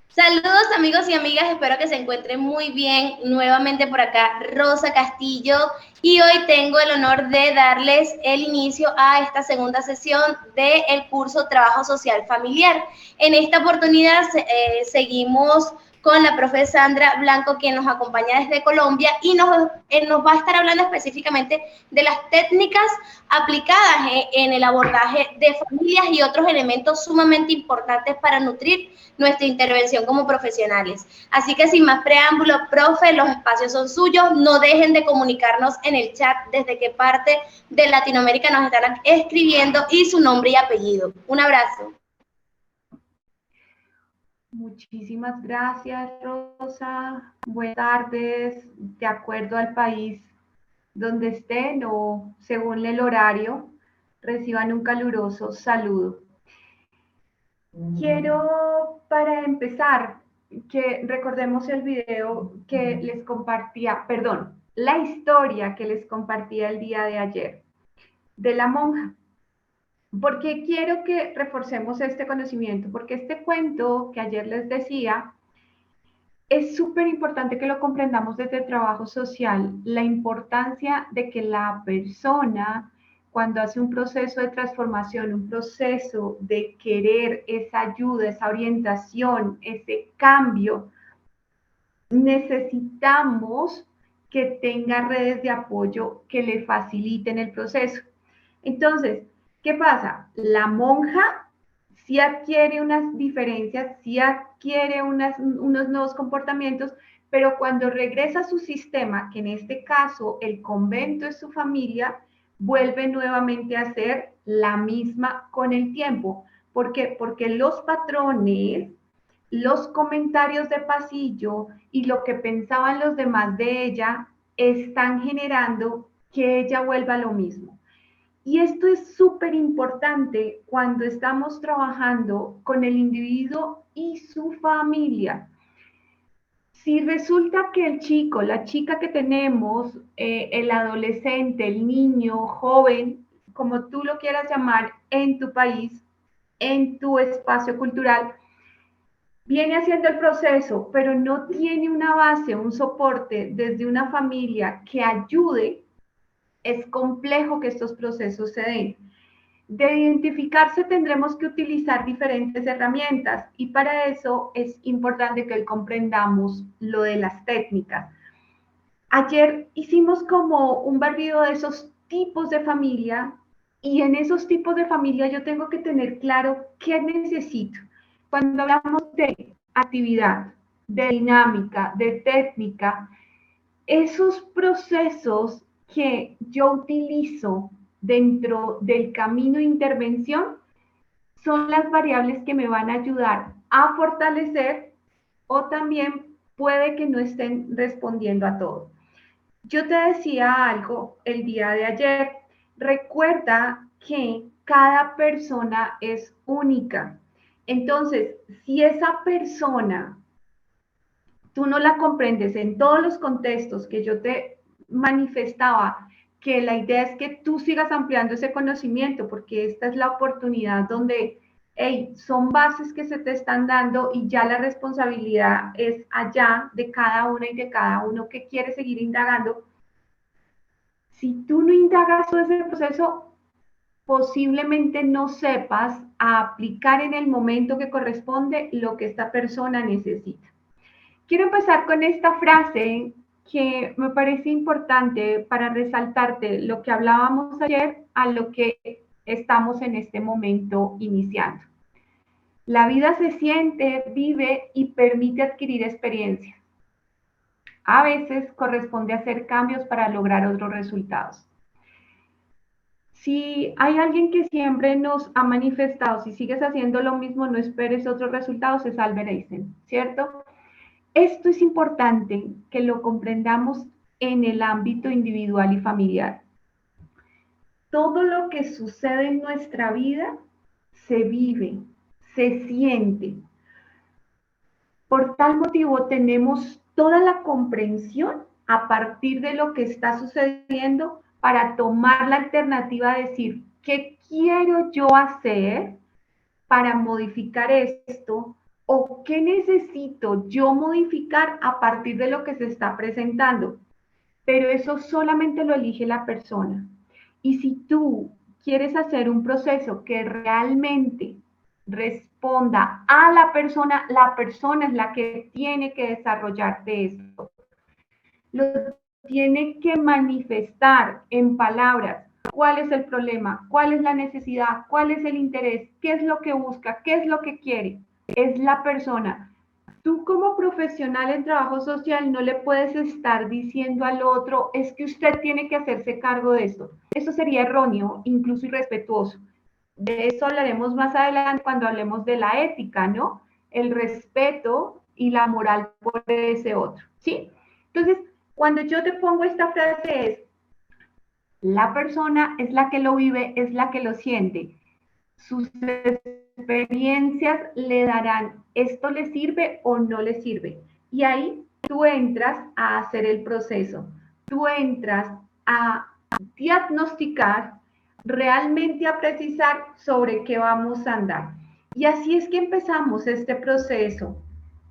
Saludos amigos y amigas, espero que se encuentren muy bien. Nuevamente por acá Rosa Castillo y hoy tengo el honor de darles el inicio a esta segunda sesión del curso Trabajo Social Familiar. En esta oportunidad seguimos con la profe Sandra Blanco, quien nos acompaña desde Colombia y nos va a estar hablando específicamente de las técnicas aplicadas en el abordaje de familias y otros elementos sumamente importantes para nutrir nuestra intervención como profesionales. Así que sin más preámbulo, profe, los espacios son suyos, no dejen de comunicarnos en el chat desde qué parte de Latinoamérica nos están escribiendo y su nombre y apellido. Un abrazo. Muchísimas gracias, Rosa. Buenas tardes. De acuerdo al país donde estén o según el horario, reciban un caluroso saludo. Quiero, para empezar, que recordemos el video que les compartía, perdón, la historia que les compartía el día de ayer de la monja. Porque quiero que reforcemos este conocimiento, porque este cuento que ayer les decía es súper importante que lo comprendamos desde el trabajo social, la importancia de que la persona, cuando hace un proceso de transformación, un proceso de querer esa ayuda, esa orientación, ese cambio, necesitamos que tenga redes de apoyo que le faciliten el proceso. Entonces, ¿qué pasa? La monja sí adquiere unas diferencias, sí adquiere unos nuevos comportamientos, pero cuando regresa a su sistema, que en este caso el convento es su familia, vuelve nuevamente a ser la misma con el tiempo. ¿Por qué? Porque los patrones, los comentarios de pasillo y lo que pensaban los demás de ella están generando que ella vuelva a lo mismo. Y esto es súper importante cuando estamos trabajando con el individuo y su familia. Si resulta que el chico, la chica que tenemos, el adolescente, el niño, joven, como tú lo quieras llamar, en tu país, en tu espacio cultural, viene haciendo el proceso, pero no tiene una base, un soporte desde una familia que ayude, es complejo que estos procesos se den. De identificarse tendremos que utilizar diferentes herramientas y para eso es importante que comprendamos lo de las técnicas. Ayer hicimos como un barrido de esos tipos de familia y en esos tipos de familia yo tengo que tener claro qué necesito. Cuando hablamos de actividad, de dinámica, de técnica, esos procesos que yo utilizo dentro del camino de intervención son las variables que me van a ayudar a fortalecer o también puede que no estén respondiendo a todo. Yo te decía algo el día de ayer. Recuerda que cada persona es única. Entonces, si esa persona tú no la comprendes en todos los contextos que yo te manifestaba, que la idea es que tú sigas ampliando ese conocimiento, porque esta es la oportunidad donde hey, son bases que se te están dando y ya la responsabilidad es allá de cada una y de cada uno que quiere seguir indagando. Si tú no indagas todo ese proceso, posiblemente no sepas aplicar en el momento que corresponde lo que esta persona necesita. Quiero empezar con esta frase que me parece importante para resaltarte lo que hablábamos ayer a lo que estamos en este momento iniciando. La vida se siente, vive y permite adquirir experiencia. A veces corresponde hacer cambios para lograr otros resultados. Si hay alguien que siempre nos ha manifestado, si sigues haciendo lo mismo, no esperes otros resultados, es Albert Einstein, ¿cierto? Esto es importante que lo comprendamos en el ámbito individual y familiar. Todo lo que sucede en nuestra vida se vive, se siente. Por tal motivo tenemos toda la comprensión a partir de lo que está sucediendo para tomar la alternativa de decir, ¿qué quiero yo hacer para modificar esto ¿O qué necesito yo modificar a partir de lo que se está presentando? Pero eso solamente lo elige la persona. Y si tú quieres hacer un proceso que realmente responda a la persona es la que tiene que desarrollarte esto. Lo tiene que manifestar en palabras. ¿Cuál es el problema? ¿Cuál es la necesidad? ¿Cuál es el interés? ¿Qué es lo que busca? ¿Qué es lo que quiere? Es la persona. Tú como profesional en trabajo social no le puedes estar diciendo al otro, es que usted tiene que hacerse cargo de esto. Eso sería erróneo, incluso irrespetuoso. De eso hablaremos más adelante cuando hablemos de la ética, ¿no? El respeto y la moral por ese otro, ¿sí? Entonces, cuando yo te pongo esta frase es, la persona es la que lo vive, es la que lo siente. Sus experiencias le darán, esto le sirve o no le sirve. Y ahí tú entras a hacer el proceso, tú entras a diagnosticar, realmente a precisar sobre qué vamos a andar. Y así es que empezamos este proceso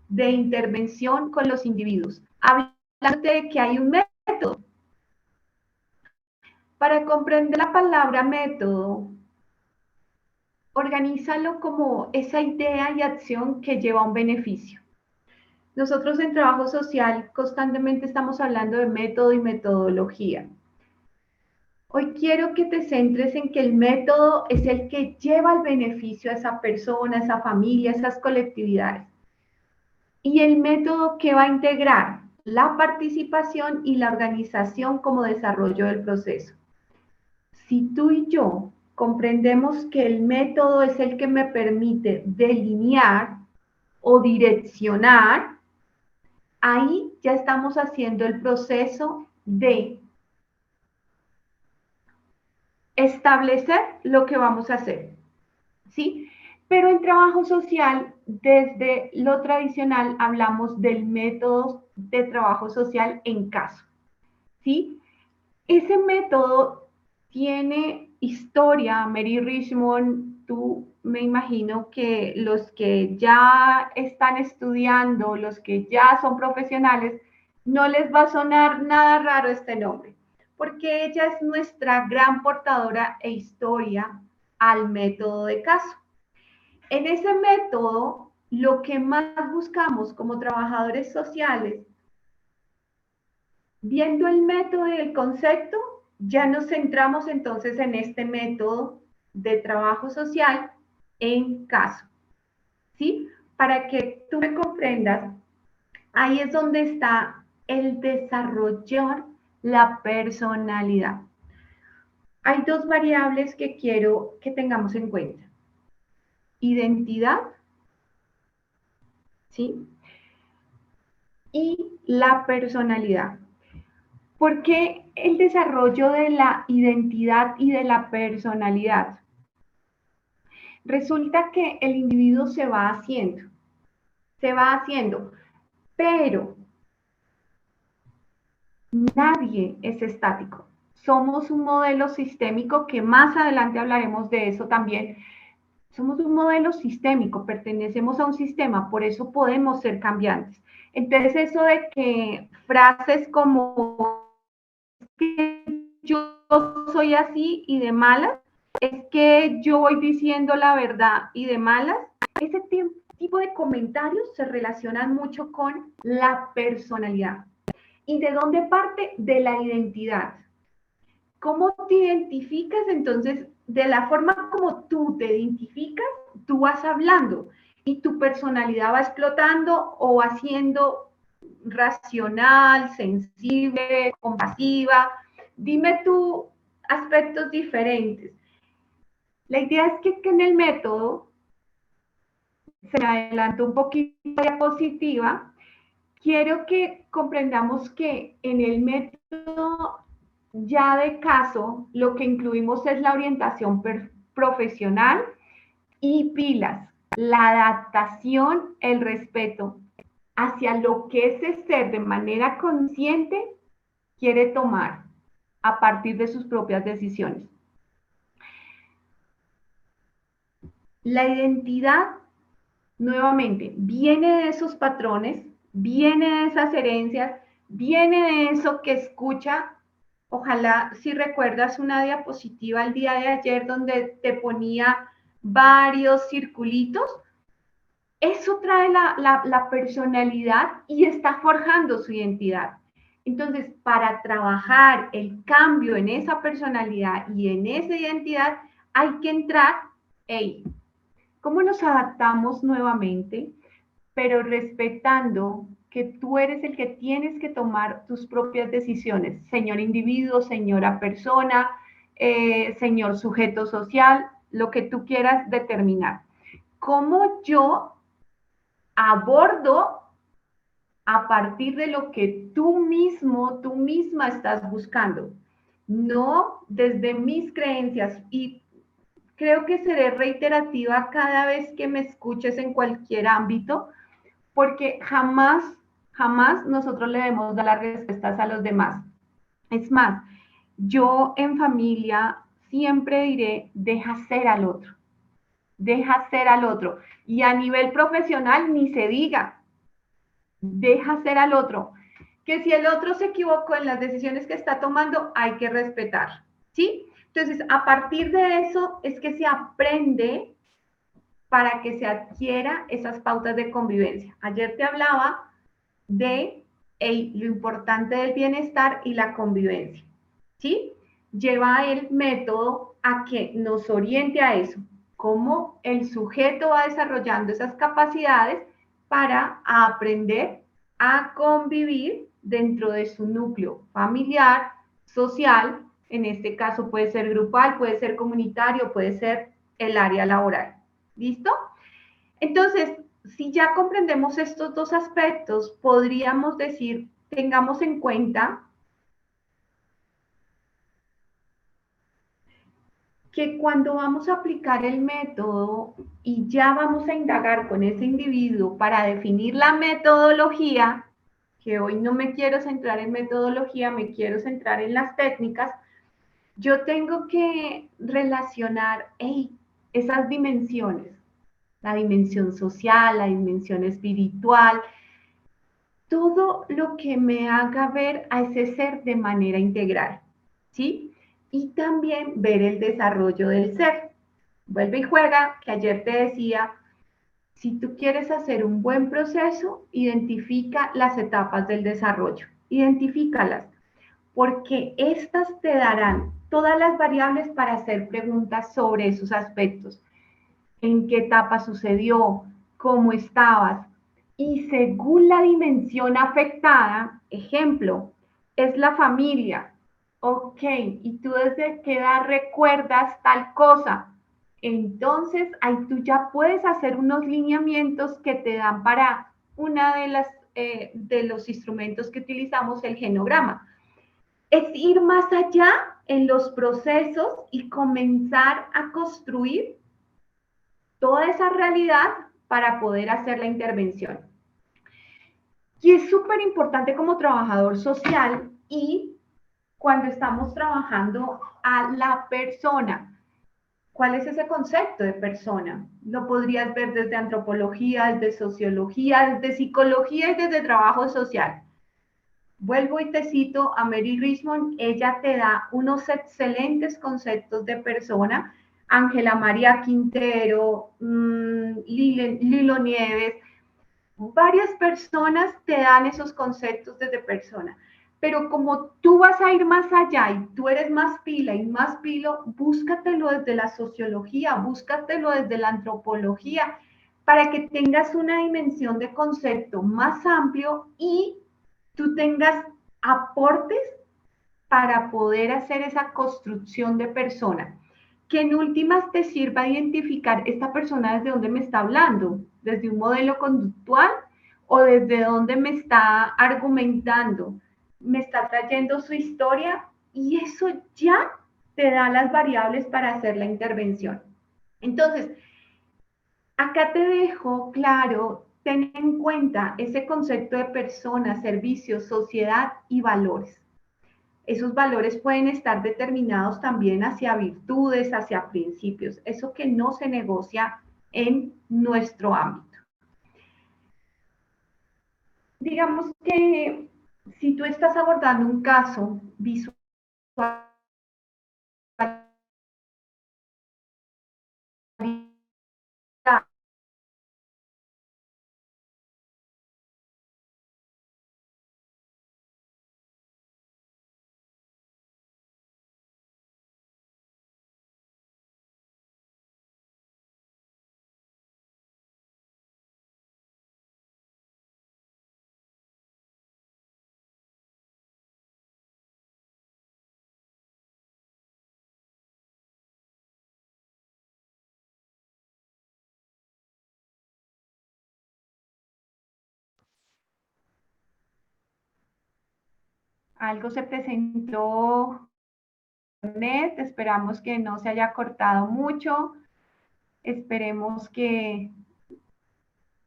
de intervención con los individuos. Hablando de que hay un método. Para comprender la palabra método, organízalo como esa idea y acción que lleva a un beneficio. Nosotros en trabajo social constantemente estamos hablando de método y metodología. Hoy quiero que te centres en que el método es el que lleva el beneficio a esa persona, a esa familia, a esas colectividades. Y el método que va a integrar la participación y la organización como desarrollo del proceso. Si tú y yo comprendemos que el método es el que me permite delinear o direccionar, ahí ya estamos haciendo el proceso de establecer lo que vamos a hacer, ¿sí? Pero en trabajo social, desde lo tradicional, hablamos del método de trabajo social en caso, ¿sí? Ese método tiene historia. Mary Richmond, tú me imagino que los que ya están estudiando, los que ya son profesionales, no les va a sonar nada raro este nombre, porque ella es nuestra gran portadora e historia al método de caso. En ese método, lo que más buscamos como trabajadores sociales, viendo el método y el concepto, ya nos centramos entonces en este método de trabajo social en caso, ¿sí? Para que tú me comprendas, ahí es donde está el desarrollar la personalidad. Hay dos variables que quiero que tengamos en cuenta. Identidad, ¿sí? Y la personalidad. ¿Por qué el desarrollo de la identidad y de la personalidad? Resulta que el individuo se va haciendo, pero nadie es estático. Somos un modelo sistémico que más adelante hablaremos de eso también. Somos un modelo sistémico, pertenecemos a un sistema, por eso podemos ser cambiantes. Entonces eso de que frases como que yo soy así y de malas, es que yo voy diciendo la verdad y de malas, ese tipo de comentarios se relacionan mucho con la personalidad. ¿Y de dónde parte? De la identidad. ¿Cómo te identificas? Entonces, de la forma como tú te identificas, tú vas hablando y tu personalidad va explotando o va siendo racional, sensible, compasiva. Dime tú aspectos diferentes. La idea es que en el método, se me adelantó un poquito la diapositiva, quiero que comprendamos que en el método ya de caso, lo que incluimos es la orientación profesional y pilas, la adaptación, el respeto hacia lo que ese ser de manera consciente quiere tomar a partir de sus propias decisiones. La identidad nuevamente, viene de esos patrones, viene de esas herencias, viene de eso que escucha. Ojalá si recuerdas una diapositiva el día de ayer donde te ponía varios circulitos, eso trae la personalidad y está forjando su identidad. Entonces, para trabajar el cambio en esa personalidad y en esa identidad, hay que entrar, hey, ¿cómo nos adaptamos nuevamente? Pero respetando que tú eres el que tienes que tomar tus propias decisiones, señor individuo, señora persona, señor sujeto social, lo que tú quieras determinar. ¿Cómo yo abordo a partir de lo que tú mismo, tú misma estás buscando? No desde mis creencias. Y creo que seré reiterativa cada vez que me escuches en cualquier ámbito, porque jamás, jamás nosotros le debemos dar las respuestas a los demás. Es más, yo en familia siempre diré, deja ser al otro, deja ser al otro. Y a nivel profesional ni se diga, deja ser al otro. Que si el otro se equivocó en las decisiones que está tomando, hay que respetar, ¿sí? Entonces, a partir de eso es que se aprende para que se adquiera esas pautas de convivencia. Ayer te hablaba de lo importante del bienestar y la convivencia, ¿sí? Lleva el método a que nos oriente a eso, cómo el sujeto va desarrollando esas capacidades para aprender a convivir dentro de su núcleo familiar, social, en este caso puede ser grupal, puede ser comunitario, puede ser el área laboral. ¿Listo? Entonces, si ya comprendemos estos dos aspectos, podríamos decir, tengamos en cuenta que cuando vamos a aplicar el método y ya vamos a indagar con ese individuo para definir la metodología, que hoy no me quiero centrar en metodología, me quiero centrar en las técnicas, yo tengo que relacionar esas dimensiones, la dimensión social, la dimensión espiritual, todo lo que me haga ver a ese ser de manera integral, ¿sí? Y también ver el desarrollo del ser. Vuelve y juega, que ayer te decía, si tú quieres hacer un buen proceso, identifica las etapas del desarrollo, identifícalas, porque estas te darán todas las variables para hacer preguntas sobre esos aspectos. ¿En qué etapa sucedió? ¿Cómo estabas? Y según la dimensión afectada, ejemplo, es la familia. Ok, ¿y tú desde qué edad recuerdas tal cosa? Entonces, ahí tú ya puedes hacer unos lineamientos que te dan para una de los instrumentos que utilizamos, el genograma. Es ir más allá en los procesos y comenzar a construir toda esa realidad para poder hacer la intervención. Y es súper importante como trabajador social y cuando estamos trabajando a la persona. ¿Cuál es ese concepto de persona? Lo podrías ver desde antropología, desde sociología, desde psicología y desde trabajo social. Vuelvo y te cito a Mary Richmond, ella te da unos excelentes conceptos de persona. Ángela María Quintero, Lilo Nieves, varias personas te dan esos conceptos desde persona, pero como tú vas a ir más allá y tú eres más pila y más pilo, búscatelo desde la sociología, búscatelo desde la antropología, para que tengas una dimensión de concepto más amplio y tú tengas aportes para poder hacer esa construcción de persona, que en últimas te sirva a identificar esta persona desde dónde me está hablando, desde un modelo conductual o desde dónde me está argumentando, me está trayendo su historia y eso ya te da las variables para hacer la intervención. Entonces, acá te dejo claro, ten en cuenta ese concepto de persona, servicio, sociedad y valores. Esos valores pueden estar determinados también hacia virtudes, hacia principios, eso que no se negocia en nuestro ámbito. digamos que si tú estás abordando un caso visual, algo se presentó, esperamos que no se haya cortado mucho, esperemos que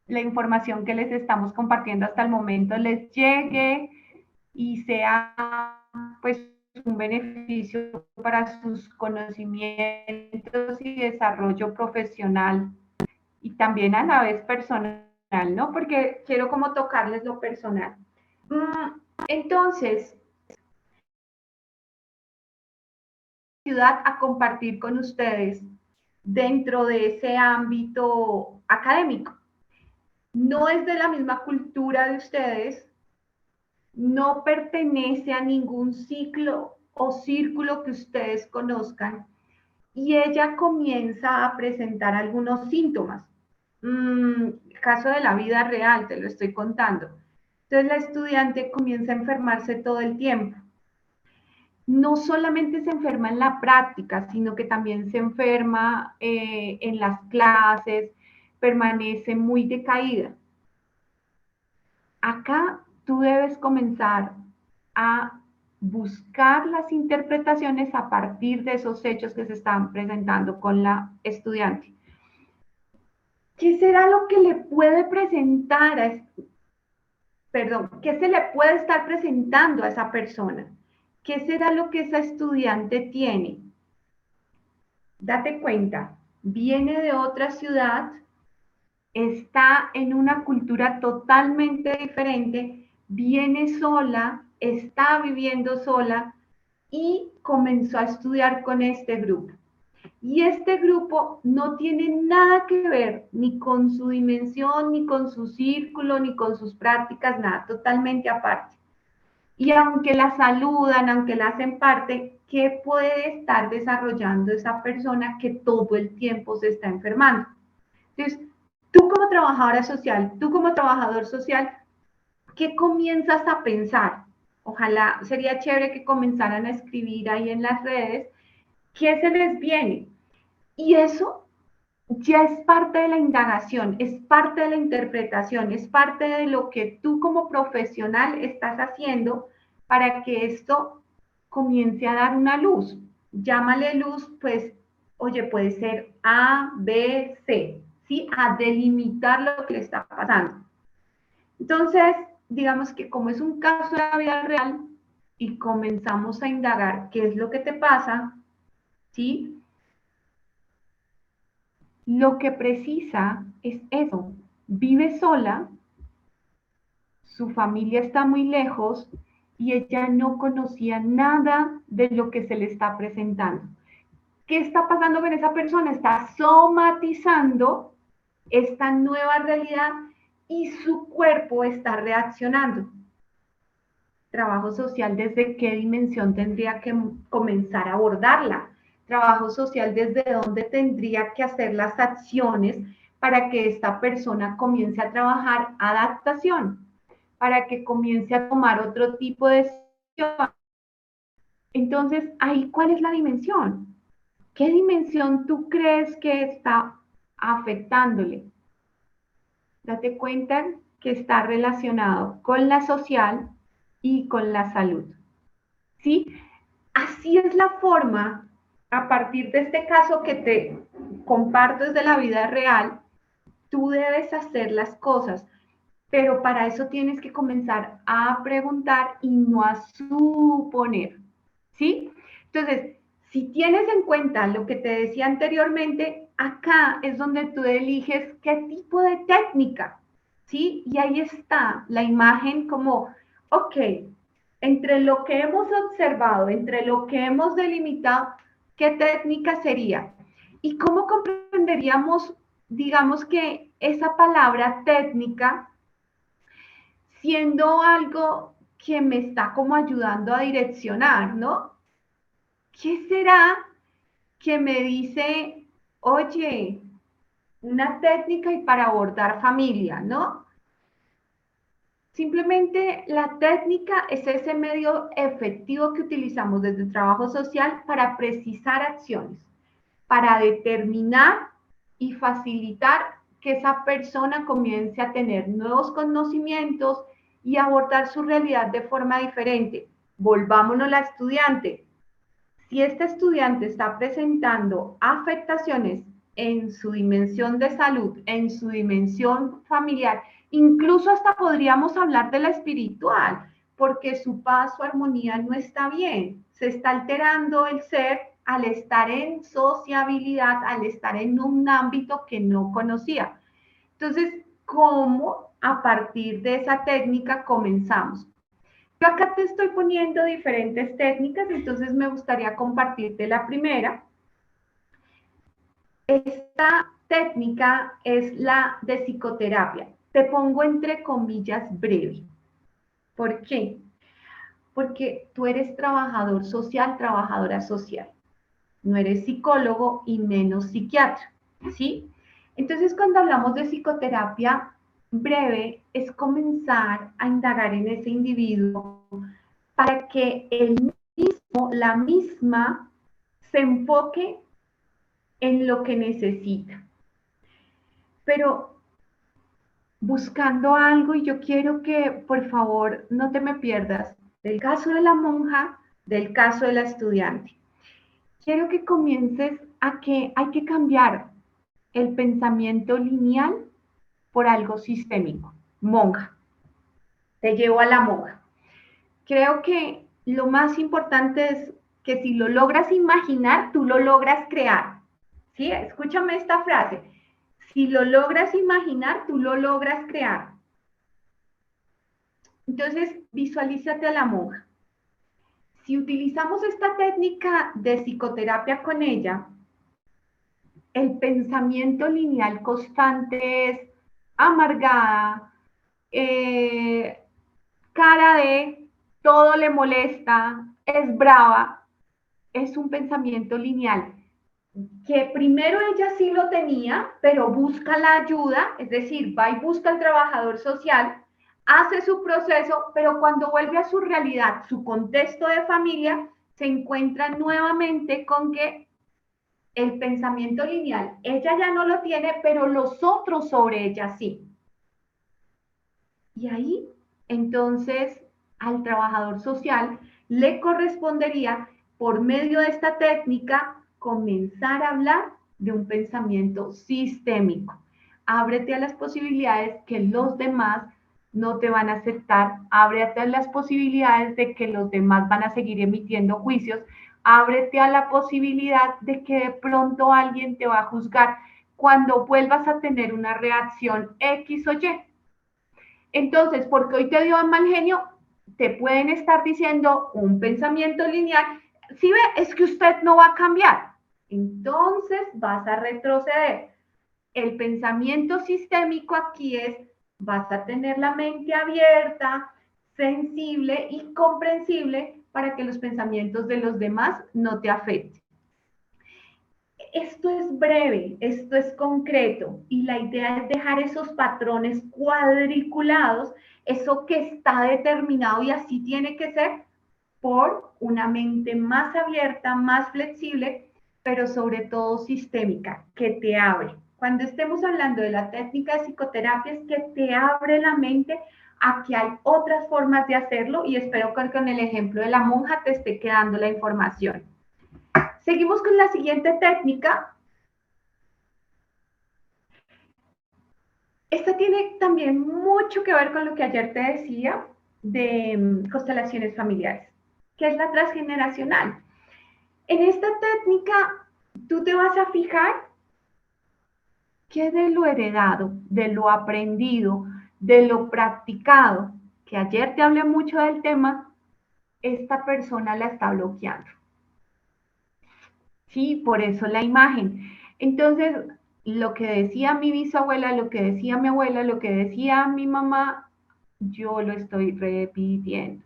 la información que les estamos compartiendo hasta el momento les llegue y sea pues un beneficio para sus conocimientos y desarrollo profesional y también a la vez personal, ¿no? Porque quiero como tocarles lo personal. Entonces, ayudar a compartir con ustedes dentro de ese ámbito académico. No es de la misma cultura de ustedes, no pertenece a ningún ciclo o círculo que ustedes conozcan y ella comienza a presentar algunos síntomas. Caso de la vida real, te lo estoy contando. Entonces la estudiante comienza a enfermarse todo el tiempo. No solamente se enferma en la práctica, sino que también se enferma en las clases, permanece muy decaída. Acá tú debes comenzar a buscar las interpretaciones a partir de esos hechos que se están presentando con la estudiante. ¿Qué será lo que le puede presentar qué se le puede estar presentando a esa persona? ¿Qué será lo que esa estudiante tiene? Date cuenta, viene de otra ciudad, está en una cultura totalmente diferente, viene sola, está viviendo sola y comenzó a estudiar con este grupo. Y este grupo no tiene nada que ver ni con su dimensión, ni con su círculo, ni con sus prácticas, nada, totalmente aparte. Y aunque la saludan, aunque la hacen parte, ¿qué puede estar desarrollando esa persona que todo el tiempo se está enfermando? Entonces, tú como trabajadora social, tú como trabajador social, ¿qué comienzas a pensar? Ojalá sería chévere que comenzaran a escribir ahí en las redes qué se les viene. Y eso ya es parte de la indagación, es parte de la interpretación, es parte de lo que tú como profesional estás haciendo para que esto comience a dar una luz. Llámale luz, pues, oye, puede ser A, B, C, ¿sí? A delimitar lo que le está pasando. Entonces, digamos que como es un caso de la vida real y comenzamos a indagar qué es lo que te pasa, ¿sí? Lo que precisa es eso, vive sola, su familia está muy lejos y ella no conocía nada de lo que se le está presentando. ¿Qué está pasando con esa persona? Está somatizando esta nueva realidad y su cuerpo está reaccionando. Trabajo social, ¿desde qué dimensión tendría que comenzar a abordarla? Trabajo social, ¿desde dónde tendría que hacer las acciones para que esta persona comience a trabajar adaptación, para que comience a tomar otro tipo de decisión? Entonces, ahí, ¿cuál es la dimensión? ¿Qué dimensión tú crees que está afectándole? Date cuenta que está relacionado con la social y con la salud. ¿Sí? Así es la forma, a partir de este caso que te comparto desde la vida real, tú debes hacer las cosas, pero para eso tienes que comenzar a preguntar y no a suponer, ¿sí? Entonces, si tienes en cuenta lo que te decía anteriormente, acá es donde tú eliges qué tipo de técnica, ¿sí? Y ahí está la imagen como, ok, entre lo que hemos observado, entre lo que hemos delimitado, ¿qué técnica sería? ¿Y cómo comprenderíamos, digamos que esa palabra técnica siendo algo que me está como ayudando a direccionar, ¿no? ¿Qué será que me dice, oye, una técnica y para abordar familia, ¿no? Simplemente la técnica es ese medio efectivo que utilizamos desde el trabajo social para precisar acciones, para determinar y facilitar que esa persona comience a tener nuevos conocimientos y abordar su realidad de forma diferente. Volvámonos a la estudiante. Si este estudiante está presentando afectaciones en su dimensión de salud, en su dimensión familiar, incluso hasta podríamos hablar de la espiritual, porque su paz, su armonía no está bien, se está alterando el ser al estar en sociabilidad, al estar en un ámbito que no conocía. Entonces, ¿cómo a partir de esa técnica comenzamos? Yo acá te estoy poniendo diferentes técnicas, entonces me gustaría compartirte la primera. Esta técnica es la de psicoterapia. Te pongo entre comillas breve. ¿Por qué? Porque tú eres trabajador social, trabajadora social. No eres psicólogo y menos psiquiatra, ¿sí? Entonces, cuando hablamos de psicoterapia breve, es comenzar a indagar en ese individuo para que él mismo, la misma, se enfoque en lo que necesita. Pero buscando algo, y yo quiero que por favor no te me pierdas del caso de la monja, del caso de la estudiante. Quiero que comiences a que hay que cambiar el pensamiento lineal por algo sistémico. Monja, te llevo a la monja. Creo que lo más importante es que si lo logras imaginar, tú lo logras crear. ¿Sí? Escúchame esta frase. Si lo logras imaginar, tú lo logras crear. Entonces, visualízate a la monja. Si utilizamos esta técnica de psicoterapia con ella, el pensamiento lineal constante es amargada, cara de todo le molesta, es brava, es un pensamiento lineal que primero ella sí lo tenía, pero busca la ayuda, es decir, va y busca al trabajador social, hace su proceso, pero cuando vuelve a su realidad, su contexto de familia, se encuentra nuevamente con que el pensamiento lineal, ella ya no lo tiene, pero los otros sobre ella sí. Y ahí, entonces, al trabajador social le correspondería, por medio de esta técnica, comenzar a hablar de un pensamiento sistémico. Ábrete a las posibilidades que los demás no te van a aceptar, ábrete a las posibilidades de que los demás van a seguir emitiendo juicios, ábrete a la posibilidad de que de pronto alguien te va a juzgar cuando vuelvas a tener una reacción X o Y. Entonces, porque hoy te dio mal genio, te pueden estar diciendo un pensamiento lineal. Si ve, es que usted no va a cambiar. Entonces vas a retroceder. El pensamiento sistémico aquí es, vas a tener la mente abierta, sensible y comprensible para que los pensamientos de los demás no te afecten. Esto es breve, esto es concreto y la idea es dejar esos patrones cuadriculados, eso que está determinado y así tiene que ser por una mente más abierta, más flexible, pero sobre todo sistémica, que te abre. Cuando estemos hablando de la técnica de psicoterapia es que te abre la mente a que hay otras formas de hacerlo y espero que con el ejemplo de la monja te esté quedando la información. Seguimos con la siguiente técnica. Esta tiene también mucho que ver con lo que ayer te decía de constelaciones familiares, que es la transgeneracional. En esta técnica, tú te vas a fijar que de lo heredado, de lo aprendido, de lo practicado, que ayer te hablé mucho del tema, esta persona la está bloqueando. Sí, por eso la imagen. Entonces, lo que decía mi bisabuela, lo que decía mi abuela, lo que decía mi mamá, yo lo estoy repitiendo.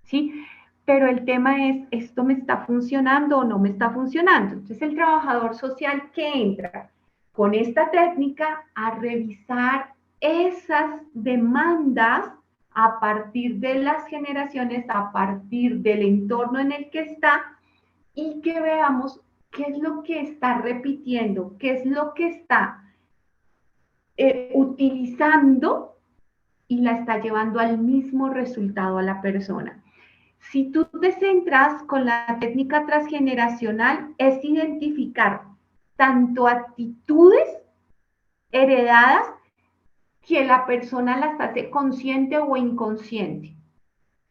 ¿Sí? Pero el tema es, ¿esto me está funcionando o no me está funcionando? Entonces, el trabajador social que entra con esta técnica a revisar esas demandas a partir de las generaciones, a partir del entorno en el que está, y que veamos qué es lo que está repitiendo, qué es lo que está utilizando y la está llevando al mismo resultado a la persona. Si tú te centras con la técnica transgeneracional, es identificar tanto actitudes heredadas que la persona las hace consciente o inconsciente.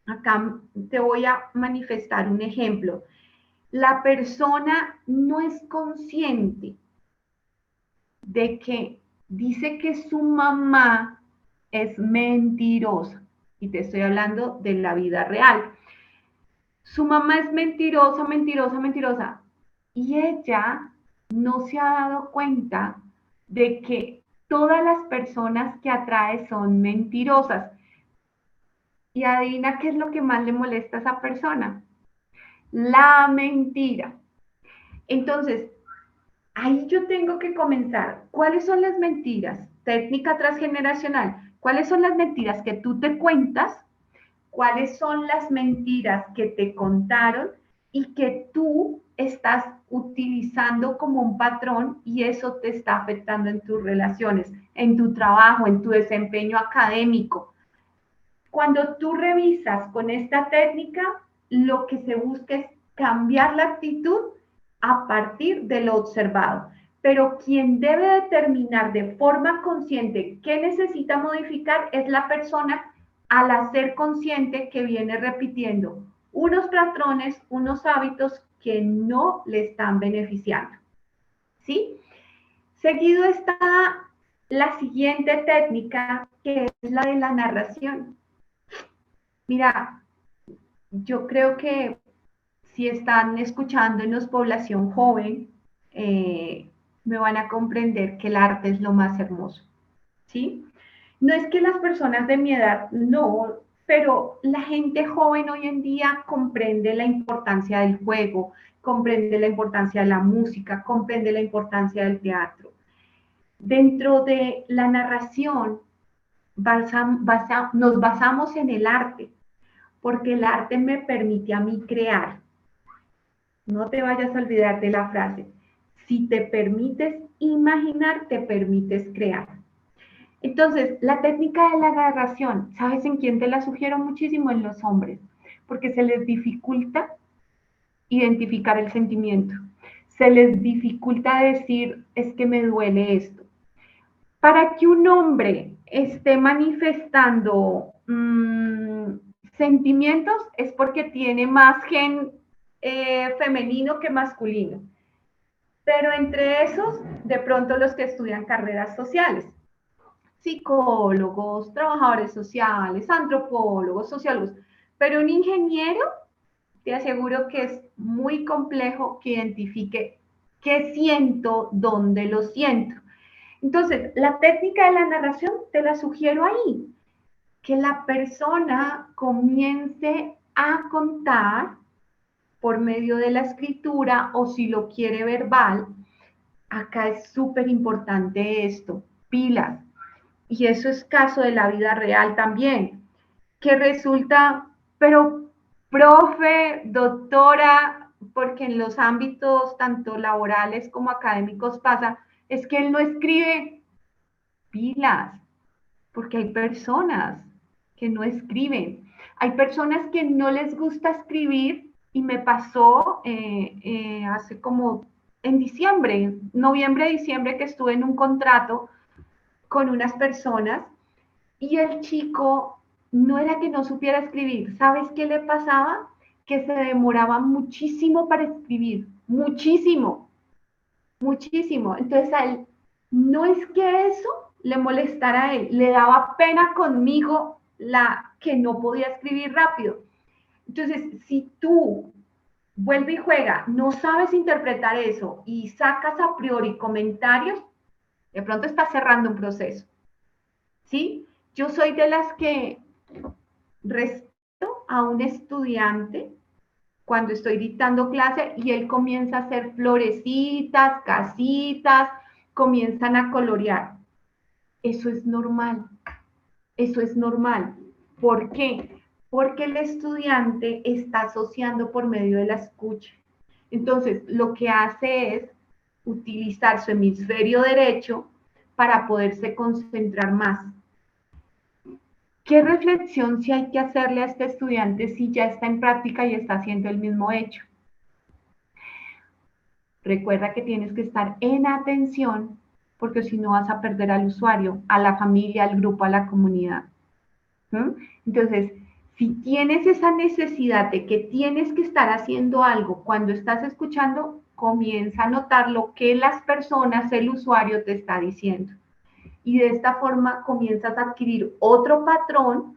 Acá te voy a manifestar un ejemplo. La persona no es consciente de que dice que su mamá es mentirosa. Y te estoy hablando de la vida real. Su mamá es mentirosa, mentirosa, mentirosa. Y ella no se ha dado cuenta de que todas las personas que atrae son mentirosas. Y adivina qué es lo que más le molesta a esa persona. La mentira. Entonces, ahí yo tengo que comenzar. ¿Cuáles son las mentiras? Técnica transgeneracional. ¿Cuáles son las mentiras que tú te cuentas? ¿Cuáles son las mentiras que te contaron y que tú estás utilizando como un patrón y eso te está afectando en tus relaciones, en tu trabajo, en tu desempeño académico? Cuando tú revisas con esta técnica, lo que se busca es cambiar la actitud a partir de lo observado. Pero quien debe determinar de forma consciente qué necesita modificar es la persona al hacer consciente que viene repitiendo unos patrones, unos hábitos que no le están beneficiando. ¿Sí? Seguido está la siguiente técnica, que es la de la narración. Mira, yo creo que si están escuchándonos población joven, me van a comprender que el arte es lo más hermoso, ¿sí? No es que las personas de mi edad no, pero la gente joven hoy en día comprende la importancia del juego, comprende la importancia de la música, comprende la importancia del teatro. Dentro de la narración nos basamos en el arte, porque el arte me permite a mí crear. No te vayas a olvidar de la frase. Si te permites imaginar, te permites crear. Entonces, la técnica de la narración, ¿sabes en quién te la sugiero muchísimo? En los hombres, porque se les dificulta identificar el sentimiento. Se les dificulta decir, es que me duele esto. Para que un hombre esté manifestando sentimientos es porque tiene más gen femenino que masculino. Pero entre esos, de pronto los que estudian carreras sociales, psicólogos, trabajadores sociales, antropólogos, sociólogos. Pero un ingeniero, te aseguro que es muy complejo que identifique qué siento, dónde lo siento. Entonces, la técnica de la narración te la sugiero ahí, que la persona comience a contar por medio de la escritura o si lo quiere verbal. Acá es súper importante esto, pilas. Y eso es caso de la vida real también, que resulta, pero profe, doctora, porque en los ámbitos tanto laborales como académicos pasa, es que él no escribe pilas, porque hay personas que no escriben. Hay personas que no les gusta escribir y me pasó hace como en diciembre, noviembre, diciembre, que estuve en un contrato con unas personas y el chico no era que no supiera escribir. ¿Sabes qué le pasaba? Que se demoraba muchísimo para escribir, muchísimo, muchísimo. Entonces a él, no es que eso le molestara a él, le daba pena conmigo la que no podía escribir rápido. Entonces, si tú vuelve y juega, no sabes interpretar eso y sacas a priori comentarios, de pronto estás cerrando un proceso, ¿sí? Yo soy de las que respeto a un estudiante cuando estoy dictando clase y él comienza a hacer florecitas, casitas, comienzan a colorear. Eso es normal, eso es normal. ¿Por qué? Porque el estudiante está asociando por medio de la escucha. Entonces, lo que hace es utilizar su hemisferio derecho para poderse concentrar más. ¿Qué reflexión si hay que hacerle a este estudiante si ya está en práctica y está haciendo el mismo hecho? Recuerda que tienes que estar en atención porque si no vas a perder al usuario, a la familia, al grupo, a la comunidad. ¿Mm? Entonces, si tienes esa necesidad de que tienes que estar haciendo algo cuando estás escuchando, comienza a notar lo que las personas, el usuario te está diciendo. Y de esta forma comienzas a adquirir otro patrón,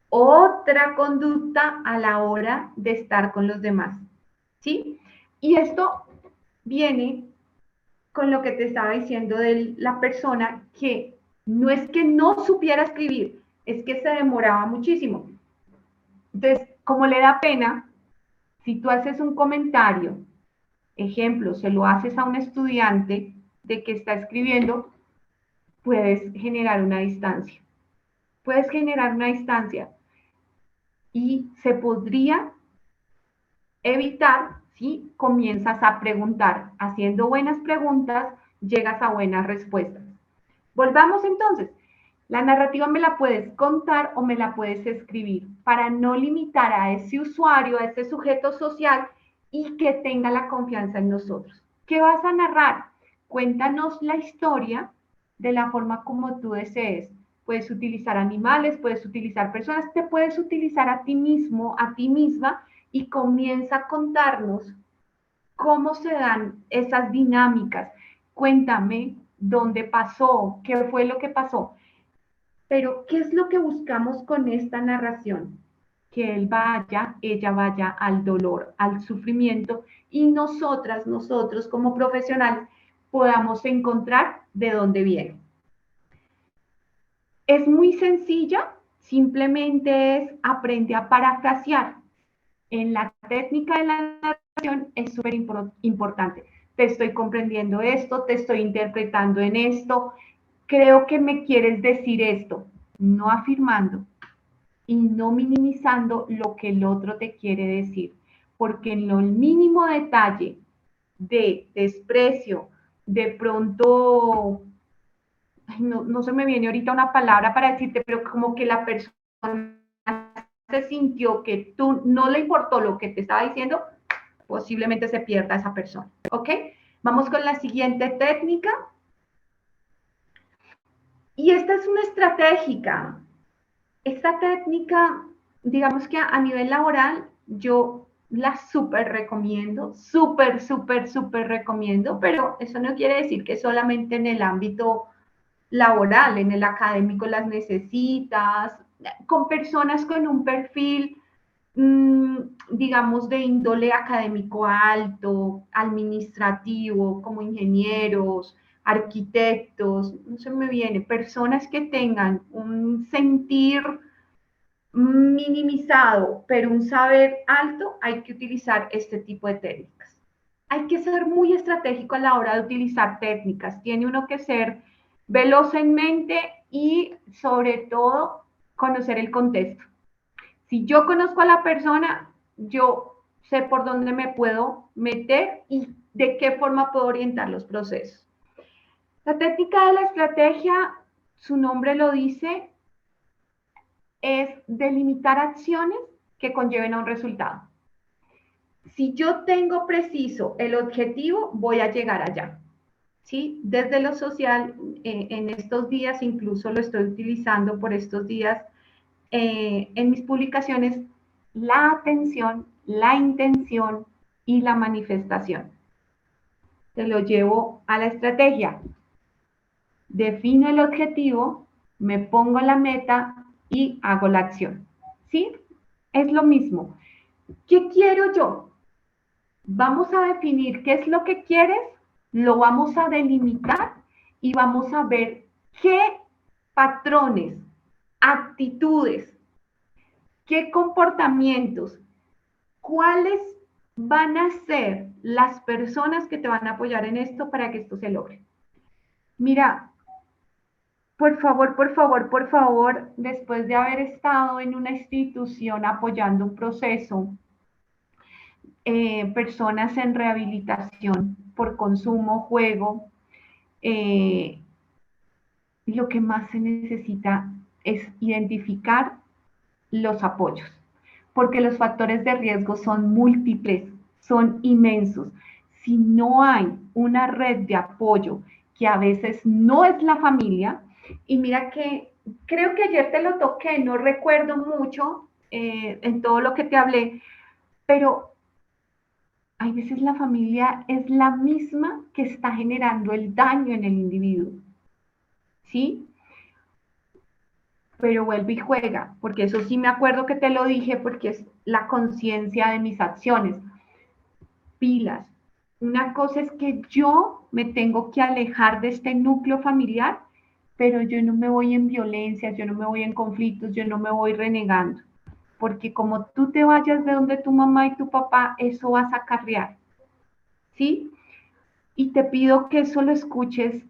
otra conducta a la hora de estar con los demás. ¿Sí? Y esto viene con lo que te estaba diciendo de la persona que no es que no supiera escribir, es que se demoraba muchísimo. Entonces, como le da pena, si tú haces un comentario, ejemplo, se lo haces a un estudiante de que está escribiendo, puedes generar una distancia. Puedes generar una distancia y se podría evitar si comienzas a preguntar. Haciendo buenas preguntas, llegas a buenas respuestas. Volvamos entonces. La narrativa me la puedes contar o me la puedes escribir para no limitar a ese usuario, a ese sujeto social y que tenga la confianza en nosotros. ¿Qué vas a narrar? Cuéntanos la historia de la forma como tú desees. Puedes utilizar animales, puedes utilizar personas, te puedes utilizar a ti mismo, a ti misma y comienza a contarnos cómo se dan esas dinámicas. Cuéntame dónde pasó, qué fue lo que pasó. Pero, ¿qué es lo que buscamos con esta narración? Que él vaya, ella vaya al dolor, al sufrimiento y nosotros como profesionales podamos encontrar de dónde viene. Es muy sencilla, simplemente es aprende a parafrasear. En la técnica de la narración es súper importante. Te estoy comprendiendo esto, te estoy interpretando en esto, creo que me quieres decir esto, no afirmando y no minimizando lo que el otro te quiere decir, porque en lo mínimo detalle de desprecio, de pronto, no se me viene ahorita una palabra para decirte, pero como que la persona se sintió que tú no le importó lo que te estaba diciendo, posiblemente se pierda esa persona, ¿ok? Vamos con la siguiente técnica. Y esta es una estratégica. Esta técnica, digamos que a nivel laboral, yo la súper recomiendo, súper recomiendo, pero eso no quiere decir que solamente en el ámbito laboral, en el académico las necesitas, con personas con un perfil, digamos, de índole académico alto, administrativo, como ingenieros, arquitectos, no se me viene, personas que tengan un sentir minimizado, pero un saber alto, hay que utilizar este tipo de técnicas. Hay que ser muy estratégico a la hora de utilizar técnicas. Tiene uno que ser veloz en mente y sobre todo conocer el contexto. Si yo conozco a la persona, yo sé por dónde me puedo meter y de qué forma puedo orientar los procesos. La técnica de la estrategia, su nombre lo dice, es delimitar acciones que conlleven a un resultado. Si yo tengo preciso el objetivo, voy a llegar allá. ¿Sí? Desde lo social, en estos días, incluso lo estoy utilizando por estos días en mis publicaciones, la atención, la intención y la manifestación. Te lo llevo a la estrategia. defino el objetivo, me pongo la meta y hago la acción. ¿Sí? Es lo mismo. ¿Qué quiero yo? Vamos a definir qué es lo que quieres, lo vamos a delimitar y vamos a ver qué patrones, actitudes, qué comportamientos, cuáles van a ser las personas que te van a apoyar en esto para que esto se logre. Mira, por favor, por favor, por favor, después de haber estado en una institución apoyando un proceso, personas en rehabilitación por consumo, juego, eh, lo que más se necesita es identificar los apoyos, porque los factores de riesgo son múltiples, son inmensos. Si no hay una red de apoyo, que a veces no es la familia, y mira que creo que ayer te lo toqué, no recuerdo mucho en todo lo que te hablé, pero hay veces la familia es la misma que está generando el daño en el individuo, ¿sí? Pero vuelve y juega, porque eso sí me acuerdo que te lo dije, porque es la conciencia de mis acciones. Pilas. Una cosa es que yo me tengo que alejar de este núcleo familiar, pero yo no me voy en violencia, yo no me voy en conflictos, yo no me voy renegando, porque como tú te vayas de donde tu mamá y tu papá, eso vas a acarrear, ¿sí? Y te pido que eso lo escuches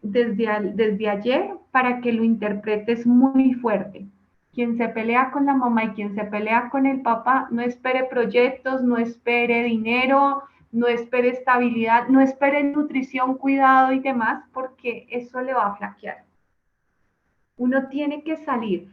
desde ayer para que lo interpretes muy fuerte. Quien se pelea con la mamá y quien se pelea con el papá, no espere proyectos, no espere dinero, no espere estabilidad, no espere nutrición, cuidado y demás, porque eso le va a flaquear. Uno tiene que salir.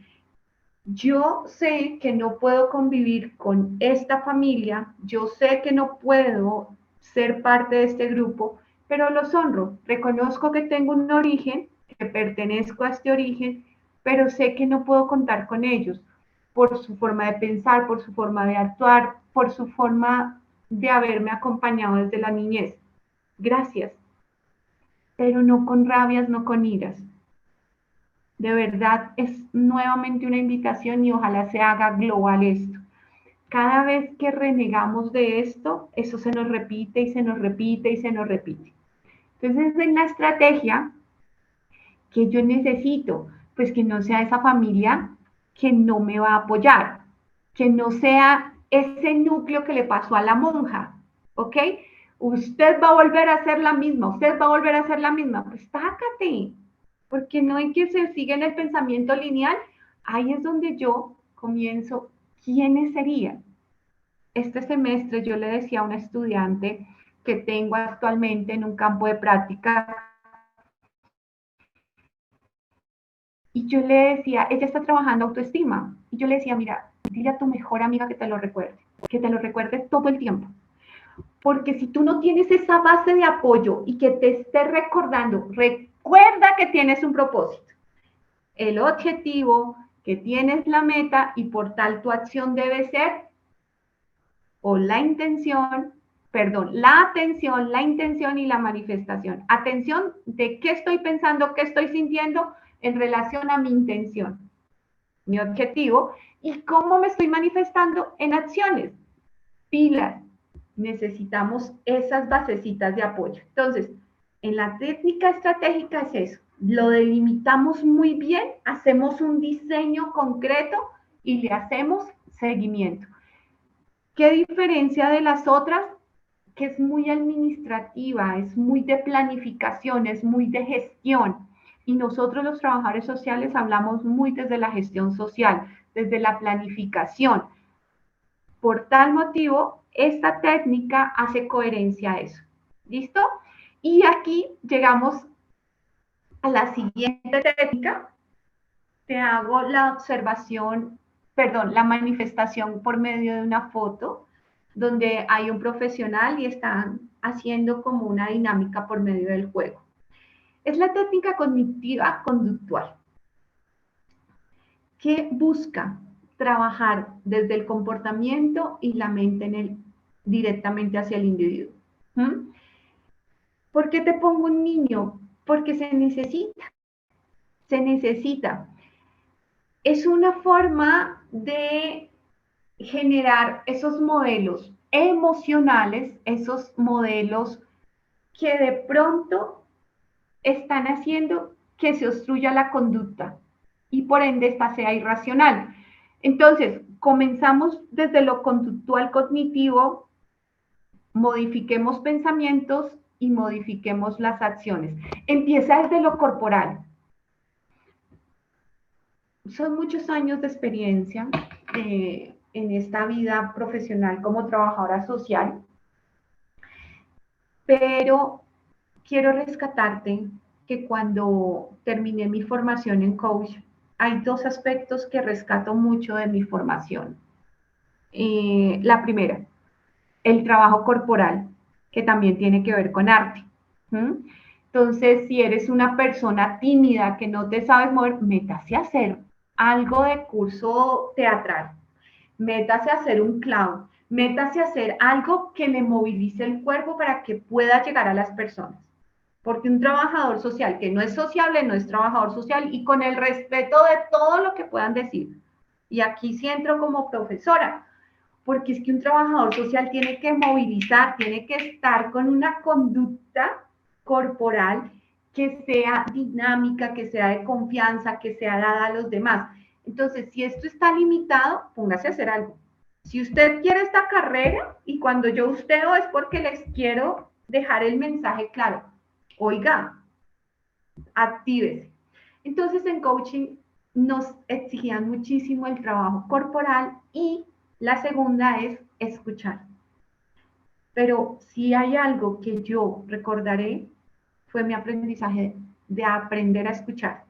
Yo sé que no puedo convivir con esta familia, yo sé que no puedo ser parte de este grupo, pero los honro. Reconozco que tengo un origen, que pertenezco a este origen, pero sé que no puedo contar con ellos por su forma de pensar, por su forma de actuar, por su forma de haberme acompañado desde la niñez. Gracias, pero no con rabias, no con iras. De verdad es nuevamente una invitación y ojalá se haga global esto. Cada vez que renegamos de esto, eso se nos repite y se nos repite y se nos repite. Entonces es una estrategia que yo necesito, pues que no sea esa familia que no me va a apoyar, que no sea ese núcleo que le pasó a la monja, ¿ok? Usted va a volver a ser la misma, usted va a volver a ser la misma, pues tácate, porque no hay que se sigue en el pensamiento lineal, ahí es donde yo comienzo, ¿quiénes serían? Este semestre yo le decía a una estudiante que tengo actualmente en un campo de práctica, y yo le decía, ella está trabajando autoestima, y yo le decía, mira, dile a tu mejor amiga que te lo recuerde todo el tiempo. Porque si tú no tienes esa base de apoyo y que te esté recordando, recuerda que tienes un propósito, el objetivo, que tienes la meta y por tal tu acción debe ser o la intención, perdón, la atención, la intención y la manifestación. Atención de qué estoy pensando, qué estoy sintiendo en relación a mi intención, mi objetivo y cómo me estoy manifestando en acciones. Pilas, necesitamos esas basecitas de apoyo. Entonces, en la técnica estratégica es eso, lo delimitamos muy bien, hacemos un diseño concreto y le hacemos seguimiento. ¿Qué diferencia de las otras? Que es muy administrativa, es muy de planificación, es muy de gestión. Y nosotros los trabajadores sociales hablamos muy desde la gestión social, desde la planificación. Por tal motivo, esta técnica hace coherencia a eso. ¿Listo? Y aquí llegamos a la siguiente técnica. Te hago la observación, perdón, la manifestación por medio de una foto donde hay un profesional y están haciendo como una dinámica por medio del juego. Es la técnica cognitiva conductual que busca trabajar desde el comportamiento y la mente directamente hacia el individuo. ¿Mm? ¿Por qué te pongo un niño? porque se necesita, se necesita. Es una forma de generar esos modelos emocionales, esos modelos que de pronto están haciendo que se obstruya la conducta y por ende esta sea irracional. Entonces, comenzamos desde lo conductual cognitivo, modifiquemos pensamientos y modifiquemos las acciones. Empieza desde lo corporal. Son muchos años de experiencia en esta vida profesional como trabajadora social, pero quiero rescatarte que cuando terminé mi formación en coach, hay dos aspectos que rescato mucho de mi formación. La primera, el trabajo corporal, que también tiene que ver con arte. Entonces, si eres una persona tímida que no te sabes mover, métase a hacer algo de curso teatral, métase a hacer un clown, métase a hacer algo que le movilice el cuerpo para que pueda llegar a las personas. Porque un trabajador social que no es sociable no es trabajador social, y con el respeto de todo lo que puedan decir. Y aquí sí entro como profesora, porque es que un trabajador social tiene que movilizar, tiene que estar con una conducta corporal que sea dinámica, que sea de confianza, que sea dada a los demás. Entonces, si esto está limitado, póngase a hacer algo. Si usted quiere esta carrera, y cuando yo usteo es porque les quiero dejar el mensaje claro. Oiga, actívese. Entonces, en coaching nos exigían muchísimo el trabajo corporal, y la segunda es escuchar. Pero si hay algo que yo recordaré, fue mi aprendizaje de aprender a escuchar.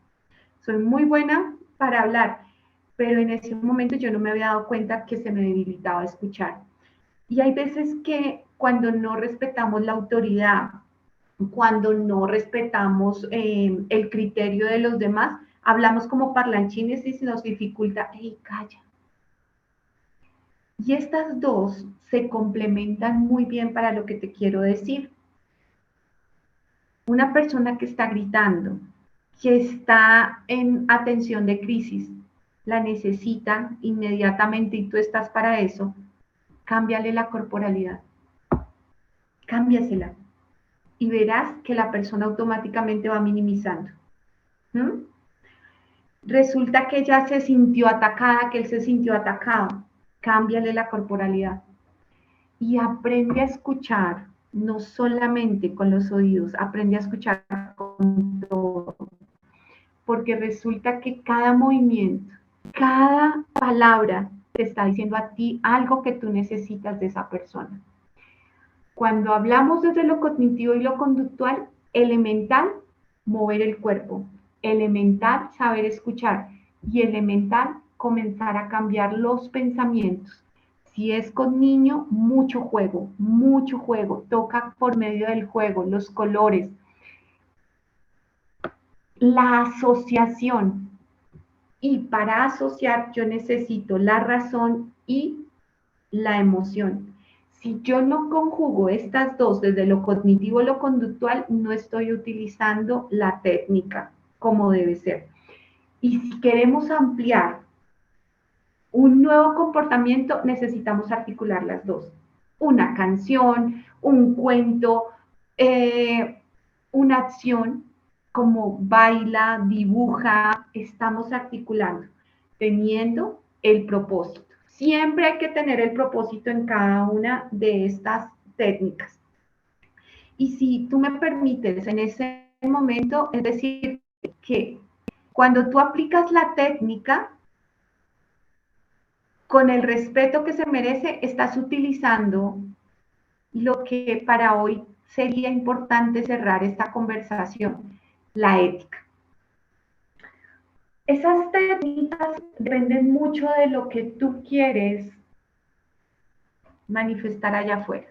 Soy muy buena para hablar, pero en ese momento yo no me había dado cuenta que se me debilitaba escuchar. Y hay veces que cuando no respetamos la autoridad, cuando no respetamos el criterio de los demás, hablamos como parlanchines y se nos dificulta, ¡hey, calla! Y estas dos se complementan muy bien para lo que te quiero decir. Una persona que está gritando, que está en atención de crisis, la necesita inmediatamente y tú estás para eso, cámbiale la corporalidad, cámbiasela y verás que la persona automáticamente va minimizando. Resulta que ella se sintió atacada, que él se sintió atacado, cámbiale la corporalidad y aprende a escuchar, no solamente con los oídos, aprende a escuchar con todo, porque resulta que cada movimiento, cada palabra te está diciendo a ti algo que tú necesitas de esa persona. Cuando hablamos desde lo cognitivo y lo conductual, elemental, mover el cuerpo, elemental, saber escuchar, y elemental, comenzar a cambiar los pensamientos. Si es con niño, mucho juego, toca por medio del juego, los colores, la asociación. Y para asociar yo necesito la razón y la emoción. Si yo no conjugo estas dos desde lo cognitivo y lo conductual, no estoy utilizando la técnica como debe ser. Y si queremos ampliar un nuevo comportamiento, necesitamos articular las dos. Una canción, un cuento, una acción, como baila, dibuja, estamos articulando, teniendo el propósito. Siempre hay que tener el propósito en cada una de estas técnicas. Y si tú me permites en ese momento, es decir, que cuando tú aplicas la técnica, con el respeto que se merece, estás utilizando lo que para hoy sería importante cerrar esta conversación, la ética. Esas técnicas dependen mucho de lo que tú quieres manifestar allá afuera.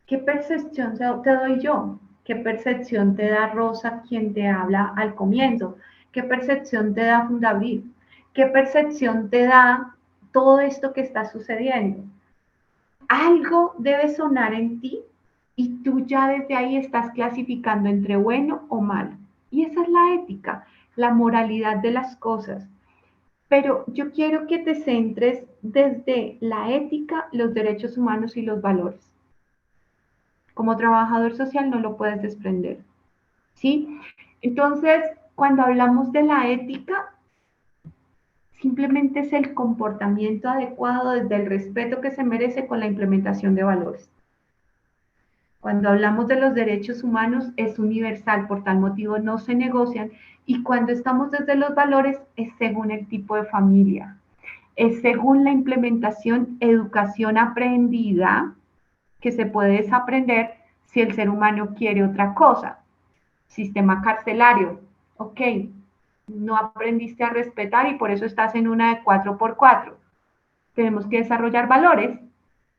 ¿Qué percepción te doy yo? ¿Qué percepción te da Rosa, quien te habla al comienzo? ¿Qué percepción te da Fundabril? ¿Qué percepción te da todo esto que está sucediendo? Algo debe sonar en ti y tú ya desde ahí estás clasificando entre bueno o malo. Y esa es la ética, la moralidad de las cosas. Pero yo quiero que te centres desde la ética, los derechos humanos y los valores. Como trabajador social no lo puedes desprender, ¿sí? Entonces, cuando hablamos de la ética, simplemente es el comportamiento adecuado desde el respeto que se merece con la implementación de valores. Cuando hablamos de los derechos humanos es universal, por tal motivo no se negocian. Y cuando estamos desde los valores es según el tipo de familia, es según la implementación, educación aprendida, que se puede desaprender si el ser humano quiere otra cosa. Sistema carcelario, ok, no aprendiste a respetar y por eso estás en una de 4x4. Tenemos que desarrollar valores,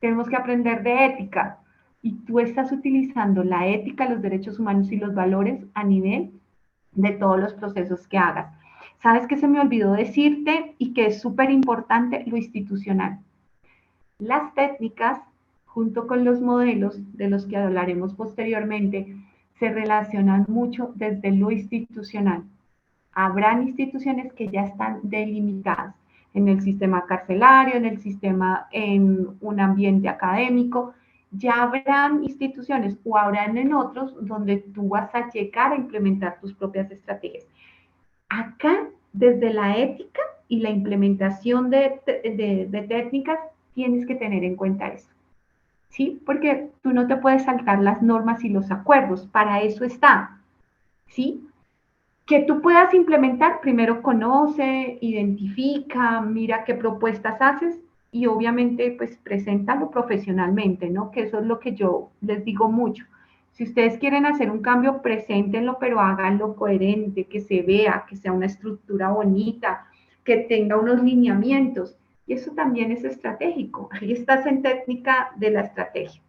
tenemos que aprender de ética. Y tú estás utilizando la ética, los derechos humanos y los valores a nivel de todos los procesos que hagas. ¿Sabes qué se me olvidó decirte y que es súper importante? Lo institucional. Las técnicas, junto con los modelos de los que hablaremos posteriormente, se relacionan mucho desde lo institucional. Habrán instituciones que ya están delimitadas en el sistema carcelario, en el sistema, en un ambiente académico. Ya habrán instituciones o habrán en otros donde tú vas a llegar a implementar tus propias estrategias. Acá, desde la ética y la implementación de técnicas, tienes que tener en cuenta eso, ¿sí? Porque tú no te puedes saltar las normas y los acuerdos, para eso está, ¿sí? Que tú puedas implementar, primero conoce, identifica, mira qué propuestas haces y obviamente pues preséntalo profesionalmente, ¿no? Que eso es lo que yo les digo mucho. Si ustedes quieren hacer un cambio, preséntenlo, pero háganlo coherente, que se vea, que sea una estructura bonita, que tenga unos lineamientos. Y eso también es estratégico. Ahí estás en técnica de la estrategia.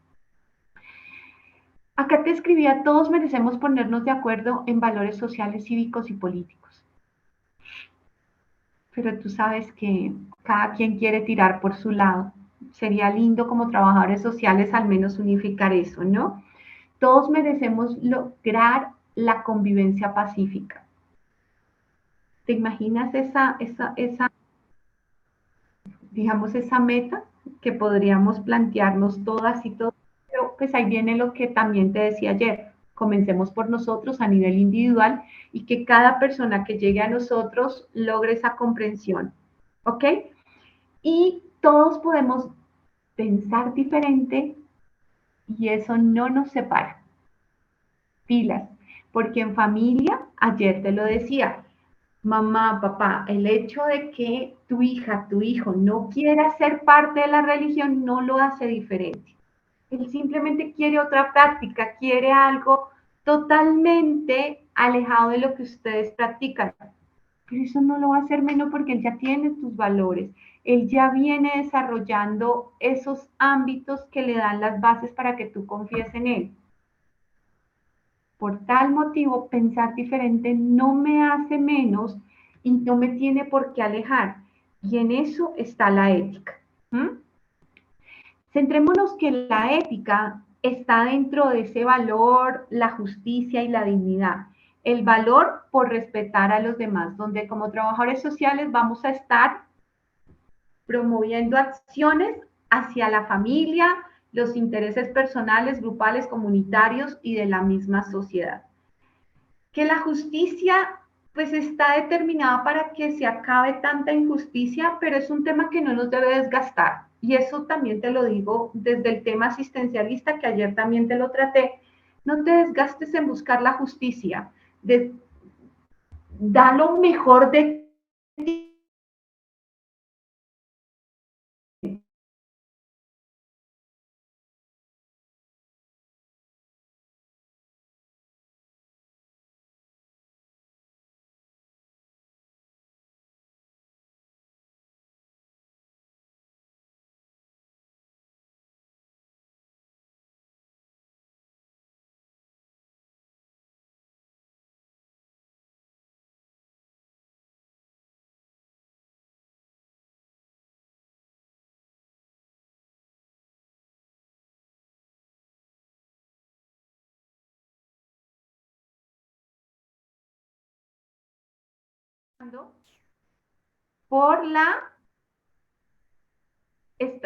Acá te escribía, todos merecemos ponernos de acuerdo en valores sociales, cívicos y políticos. Pero tú sabes que cada quien quiere tirar por su lado. Sería lindo como trabajadores sociales al menos unificar eso, ¿no? Todos merecemos lograr la convivencia pacífica. ¿Te imaginas digamos, esa meta que podríamos plantearnos todas y todos? Pero pues ahí viene lo que también te decía ayer. Comencemos por nosotros a nivel individual y que cada persona que llegue a nosotros logre esa comprensión. ¿Ok? Y todos podemos pensar diferente y eso no nos separa. Pilas, porque en familia, ayer te lo decía, mamá, papá, el hecho de que tu hija, tu hijo no quiera ser parte de la religión no lo hace diferente. Él simplemente quiere otra práctica, quiere algo totalmente alejado de lo que ustedes practican. Pero eso no lo va a hacer menos porque él ya tiene tus valores, él ya viene desarrollando esos ámbitos que le dan las bases para que tú confíes en él. Por tal motivo, pensar diferente no me hace menos y no me tiene por qué alejar. Y en eso está la ética. ¿Mm? Centrémonos que la ética está dentro de ese valor, la justicia y la dignidad. El valor por respetar a los demás, donde como trabajadores sociales vamos a estar promoviendo acciones hacia la familia, los intereses personales, grupales, comunitarios y de la misma sociedad. Que la justicia pues está determinada para que se acabe tanta injusticia, pero es un tema que no nos debe desgastar. Y eso también te lo digo desde el tema asistencialista, que ayer también te lo traté. No te desgastes en buscar la justicia. Da lo mejor de ti por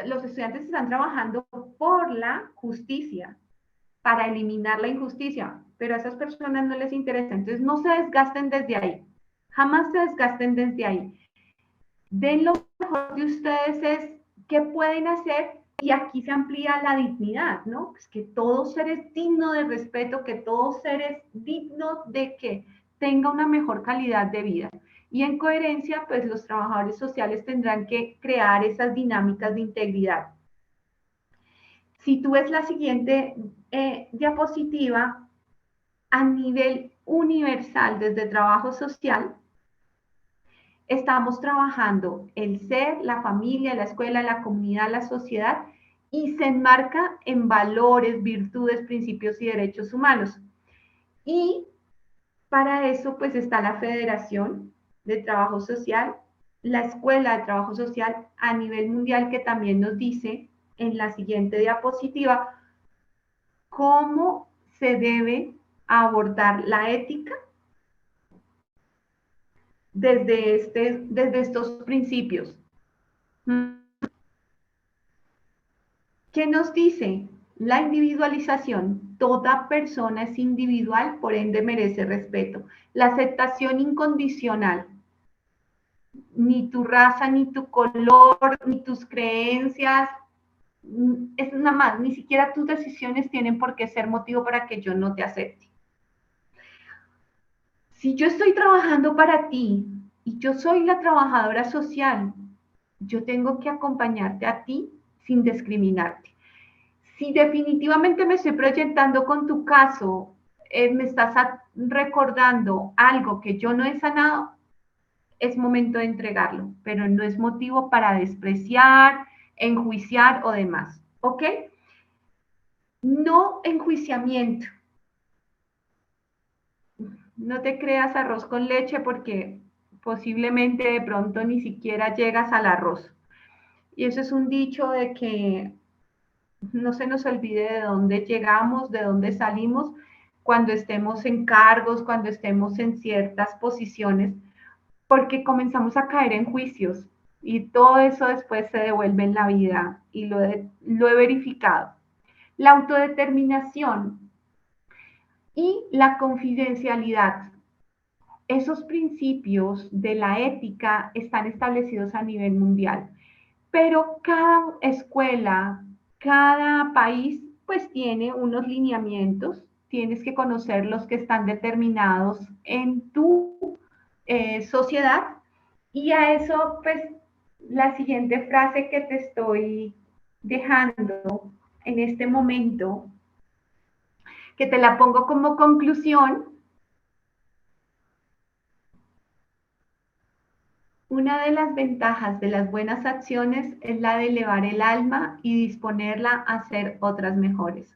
los estudiantes están trabajando por la justicia, para eliminar la injusticia, pero a esas personas no les interesa. Entonces no se desgasten desde ahí, jamás se desgasten desde ahí. Den lo mejor de ustedes es qué pueden hacer, y aquí se amplía la dignidad, ¿no? Es que todo ser es digno de respeto, que todo ser es digno de que tenga una mejor calidad de vida. Y en coherencia, pues los trabajadores sociales tendrán que crear esas dinámicas de integridad. Si tú ves la siguiente diapositiva, a nivel universal desde trabajo social, estamos trabajando el ser, la familia, la escuela, la comunidad, la sociedad, y se enmarca en valores, virtudes, principios y derechos humanos. Y para eso, pues está la Federación de Trabajo Social, la Escuela de Trabajo Social a nivel mundial, que también nos dice en la siguiente diapositiva cómo se debe abordar la ética desde estos principios. ¿Qué nos dice? La individualización. Toda persona es individual, por ende merece respeto. La aceptación incondicional. Ni tu raza, ni tu color, ni tus creencias, es nada más, ni siquiera tus decisiones tienen por qué ser motivo para que yo no te acepte. Si yo estoy trabajando para ti y yo soy la trabajadora social, yo tengo que acompañarte a ti sin discriminarte. Si definitivamente me estoy proyectando con tu caso, me estás recordando algo que yo no he sanado, es momento de entregarlo, pero no es motivo para despreciar, enjuiciar o demás, ¿ok? No enjuiciamiento. No te creas arroz con leche, porque posiblemente de pronto ni siquiera llegas al arroz. Y eso es un dicho de que no se nos olvide de dónde llegamos, de dónde salimos, cuando estemos en cargos, cuando estemos en ciertas posiciones, porque comenzamos a caer en juicios y todo eso después se devuelve en la vida, y lo he verificado. La autodeterminación y la confidencialidad. Esos principios de la ética están establecidos a nivel mundial, pero cada escuela, cada país, pues tiene unos lineamientos. Tienes que conocer los que están determinados en tu sociedad, y a eso, pues, la siguiente frase que te estoy dejando en este momento, que te la pongo como conclusión. Una de las ventajas de las buenas acciones es la de elevar el alma y disponerla a hacer otras mejores.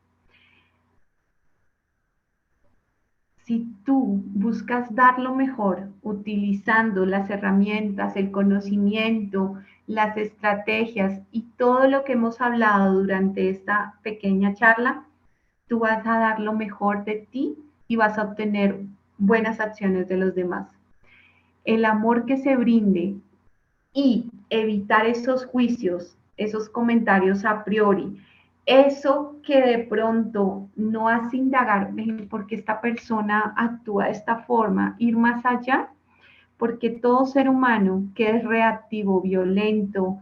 Si tú buscas dar lo mejor utilizando las herramientas, el conocimiento, las estrategias y todo lo que hemos hablado durante esta pequeña charla, tú vas a dar lo mejor de ti y vas a obtener buenas acciones de los demás. El amor que se brinde y evitar esos juicios, esos comentarios a priori, eso que de pronto no hace indagar por qué esta persona actúa de esta forma, ir más allá, porque todo ser humano que es reactivo, violento,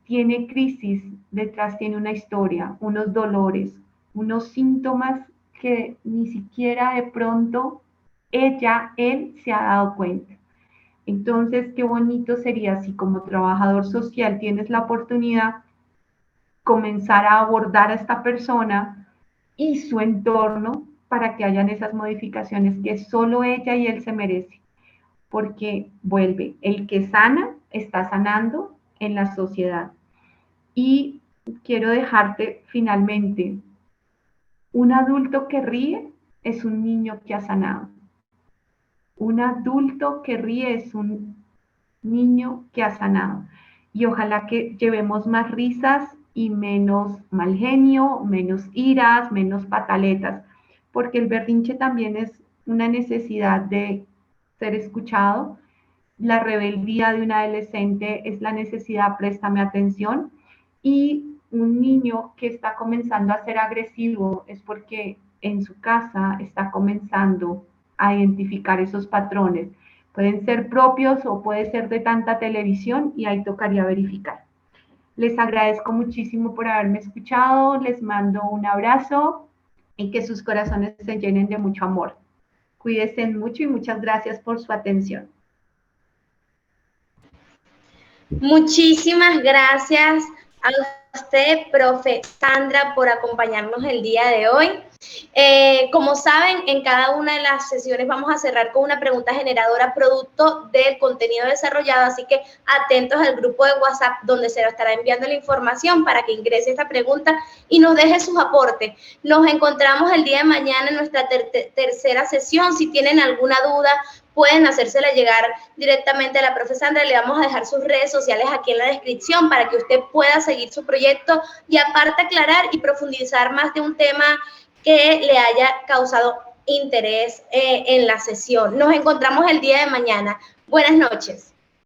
tiene crisis detrás, tiene una historia, unos dolores, unos síntomas que ni siquiera de pronto él se ha dado cuenta. Entonces, qué bonito sería si como trabajador social tienes la oportunidad comenzar a abordar a esta persona y su entorno para que hayan esas modificaciones que solo ella y él se merecen. Porque vuelve, el que sana está sanando en la sociedad. Y quiero dejarte finalmente, un adulto que ríe es un niño que ha sanado. Un adulto que ríe es un niño que ha sanado. Y ojalá que llevemos más risas y menos mal genio, menos iras, menos pataletas, porque el berrinche también es una necesidad de ser escuchado, la rebeldía de un adolescente es la necesidad, préstame atención, y un niño que está comenzando a ser agresivo es porque en su casa está comenzando a identificar esos patrones. Pueden ser propios o puede ser de tanta televisión y ahí tocaría verificar. Les agradezco muchísimo por haberme escuchado, les mando un abrazo y que sus corazones se llenen de mucho amor. Cuídense mucho y muchas gracias por su atención. Muchísimas gracias a usted, profe Sandra, por acompañarnos el día de hoy. Como saben, en cada una de las sesiones vamos a cerrar con una pregunta generadora producto del contenido desarrollado, así que atentos al grupo de WhatsApp donde se lo estará enviando la información para que ingrese esta pregunta y nos deje sus aportes. Nos encontramos el día de mañana en nuestra tercera sesión. Si tienen alguna duda, pueden hacérsela llegar directamente a la profe Sandra. Le vamos a dejar sus redes sociales aquí en la descripción para que usted pueda seguir su proyecto y aparte aclarar y profundizar más de un tema que le haya causado interés en la sesión. Nos encontramos el día de mañana. Buenas noches.